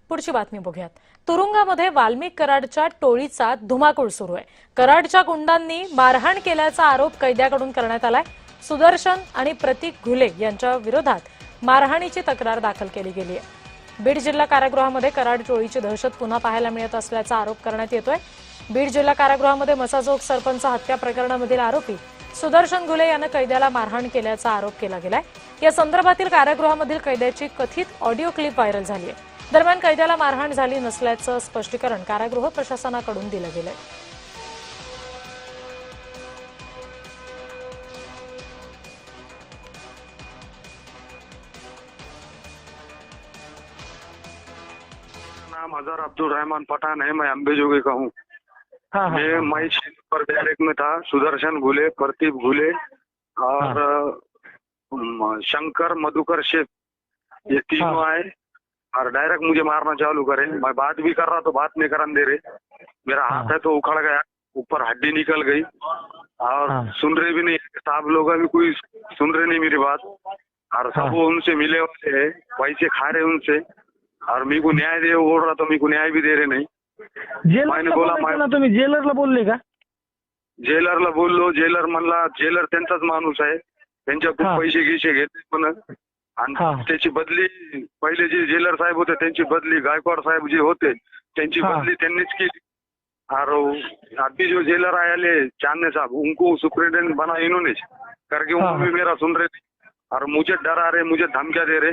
पुढची बातमी बघूयात। तुरुंगामध्ये वाल्मिक कराडच्या टोळीचा धुमाकूळ सुरू आहे। कराडच्या गुंडांनी मारहाण केल्याचा आरोप कैद्याकडून करण्यात आलाय। सुदर्शन आणि प्रतीक घुले यांच्या विरोधात मारहाणीची तक्रार दाखल केली गेली आहे। बीड जिल्हा कारागृहामध्ये कराड टोळीची दहशत पुन्हा पाहायला मिळत असल्याचा आरोप करण्यात येतोय। बीड जिल्हा कारागृहामध्ये मसाजोग सरपंच हत्या प्रकरणामधील आरोपी सुदर्शन घुले यानं कैद्याला मारहाण केल्याचा आरोप केला गेलाय। या संदर्भातील कारागृहामधील कैद्याची कथित ऑडिओ क्लिप व्हायरल झाली आहे। दरम्यान कैद्याला मारहाण झाली नसल्याचं स्पष्टीकरण कारागृह प्रशासनाकडून दिलं गेलंय। नाम अजहर अब्दुल रहमान पठान है। मैं अम्बेजोगी का हूँ। मैं पर डायरेक्ट में था। सुदर्शन घुले, प्रदीप घुले और शंकर मधुकर शेख, ये तीनों आए और डायरेक्ट मुझे मारना चालू करे। मैं बात भी कर रहा तो बात नहीं करने दे रहे। मेरा हाथ है तो उखड़ गया, ऊपर हड्डी निकल गई और सुन रहे भी नहीं। साहब लोग अभी कोई सुन रहे नहीं मेरी बात और सब उनसे मिले हुए हैं, पैसे खा रहे उनसे और मेरे को न्याय दे बोल रहा तो मेरे को न्याय भी दे रहे नहीं। मैंने बोला तुम्ही जेलरला बोलले का? जेलरला बोललो, जेलर म्हणला जेलर त्यांचाच माणूस आहे, त्यांच्या खूप पैसे गिसे घेते पण आणि त्याची बदली पहिले जे जेलर साहेब होते त्यांची बदली गायकवाड साहेब जे होते त्यांची बदली त्यांनीच केली। और अभी जो जेलर आए चांदने साहब उनको सुप्रिंटेंडेंट बना इन्होंने, करके उनको भी मेरा सुन रहे थे और मुझे डरा रहे, मुझे धमकियां दे रहे।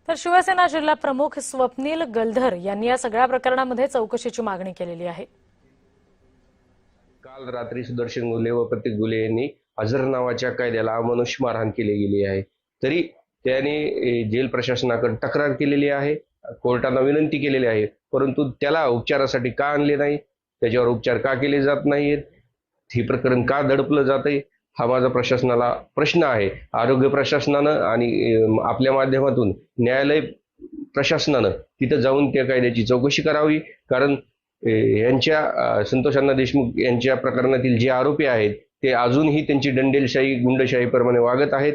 तर शिवसेना जिल्हा प्रमुख स्वप्नील गलधर यांनी या सगळ्या प्रकरणामध्ये चौकशीची मागणी केलेली आहे। काल रात्री सुदर्शन घुले व प्रतीक घुले यांनी अजहर नावाच्या कैद्याला अमानुष मारहाण केली गेली आहे। तरी त्याने जेल प्रशासनाकडे तक्रार केलेली आहे, कोर्टाला विनंती केलेली आहे, परंतु त्याला उपचारासाठी का आणले नाही, त्याच्यावर उपचार का केले जात नाहीत, हे प्रकरण का दडपलं जातंय, हा माझा प्रशासनाला प्रश्न आहे। आरोग्य प्रशासनानं आणि आपल्या माध्यमातून न्यायालय प्रशासनानं तिथं जाऊन त्या कायद्याची चौकशी करावी। कारण यांच्या संतोष अण्णा देशमुख यांच्या प्रकरणातील जे आरोपी आहेत ते अजूनही त्यांची दंडेलशाही गुंडशाही प्रमाणे वागत आहेत।